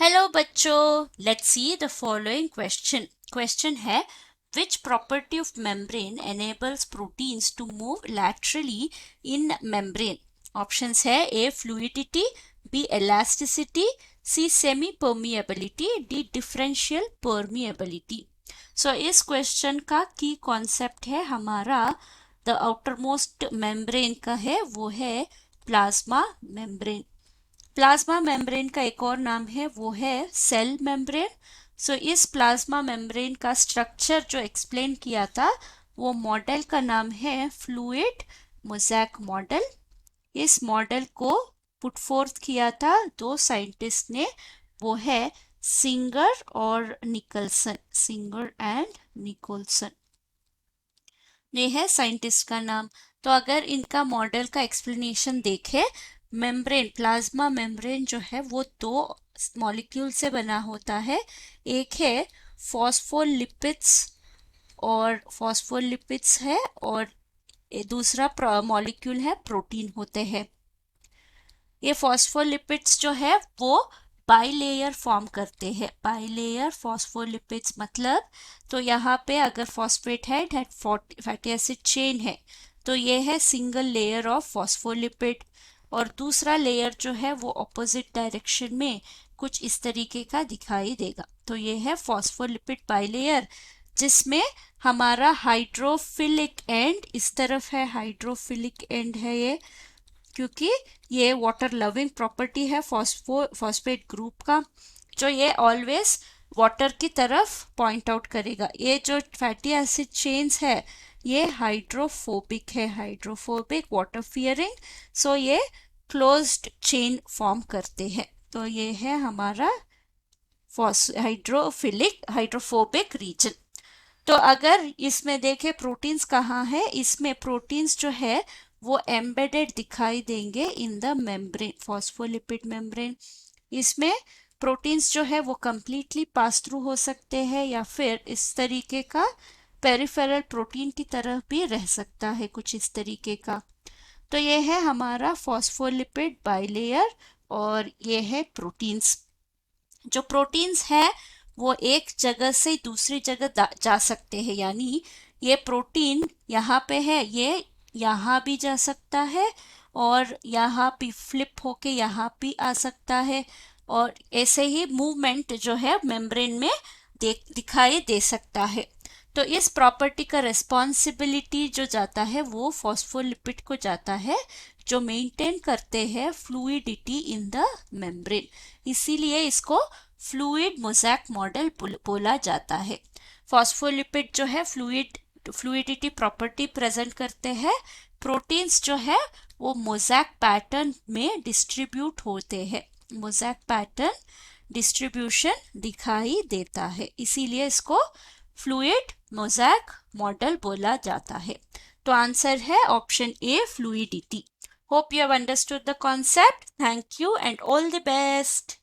Hello बच्चों, let's see the following question. Question है which property of membrane enables proteins to move laterally in membrane. Options है A fluidity, B elasticity, C semi permeability, D differential permeability. So इस question का की concept है हमारा the outer most membrane का है, वो है प्लाज्मा मेम्ब्रेन। प्लाज्मा मेम्ब्रेन का एक और नाम है वो है सेल मेम्ब्रेन। सो इस प्लाज्मा मेम्ब्रेन का स्ट्रक्चर जो एक्सप्लेन किया था वो मॉडल का नाम है फ्लूइड मोज़ेक मॉडल। इस मॉडल को पुट फोर्थ किया था दो साइंटिस्ट ने, वो है सिंगर और निकलसन। सिंगर एंड निकोलसन, ये है साइंटिस्ट का नाम। तो अगर इनका मॉडल का एक्सप्लेनेशन देखें, मेम्ब्रेन प्लाज्मा मेम्ब्रेन जो है वो दो मॉलिक्यूल से बना होता है। एक है फॉस्फोलिपिड्स है, और दूसरा मॉलिक्यूल है प्रोटीन होते हैं। ये फॉस्फोलिपिड्स जो है वो बाइलेयर फॉर्म करते हैं। बाइलेयर फॉस्फोलिपिड्स मतलब, तो यहाँ पे अगर फॉस्फेट है, फैटी एसिड चेन है, तो ये है सिंगल लेयर ऑफ फॉस्फोलिपिड। और दूसरा लेयर जो है वो ऑपोजिट डायरेक्शन में कुछ इस तरीके का दिखाई देगा। तो ये है फॉस्फोलिपिड बाइलेयर, जिसमें हमारा हाइड्रोफिलिक एंड इस तरफ है, हाइड्रोफिलिक एंड है ये, क्योंकि ये वाटर लविंग प्रॉपर्टी है फॉस्फेट ग्रुप का, जो ये ऑलवेज वाटर की तरफ पॉइंट आउट करेगा। ये जो फैटी एसिड चेन्स है ये हाइड्रोफोबिक है, हाइड्रोफोबिक वाटर फियरिंग। सो ये क्लोज्ड चेन फॉर्म करते हैं। तो ये है हमारा हाइड्रोफोबिक रीजन। तो अगर इसमें देखें प्रोटीन्स कहाँ है, इसमें प्रोटीन्स जो है वो एम्बेडेड दिखाई देंगे in the membrane, phospholipid membrane. इसमें प्रोटीन्स जो है वो कंप्लीटली पास थ्रू हो सकते हैं, या फिर इस तरीके का पेरिफेरल प्रोटीन की तरह भी रह सकता है, कुछ इस तरीके का। तो ये है हमारा फॉस्फोलिपिड बाइलेयर, और ये है प्रोटीन्स। जो प्रोटीन्स है वो एक जगह से दूसरी जगह जा सकते हैं, यानी ये प्रोटीन यहाँ पे है, ये यहाँ भी जा सकता है, और यहाँ भी फ्लिप होके यहाँ भी आ सकता है, और ऐसे ही मूवमेंट जो है मेम्ब्रेन में दिखाई दे सकता है। तो इस प्रॉपर्टी का रिस्पॉन्सिबिलिटी जो जाता है वो फॉस्फोलिपिड को जाता है, जो मेंटेन करते हैं फ्लूइडिटी इन द मेम्ब्रेन। इसीलिए इसको फ्लूइड मोज़ेक मॉडल बोला जाता है। फॉस्फोलिपिड जो है फ्लूइडिटी प्रॉपर्टी प्रेजेंट करते हैं। प्रोटीन्स जो है वो मोज़ेक पैटर्न में डिस्ट्रीब्यूट होते हैं, मोज़ेक पैटर्न डिस्ट्रीब्यूशन दिखाई देता है, इसीलिए इसको फ्लूइड मोज़ेक मॉडल बोला जाता है। तो आंसर है option A, fluidity. Hope you have understood the concept. Thank you and all the best.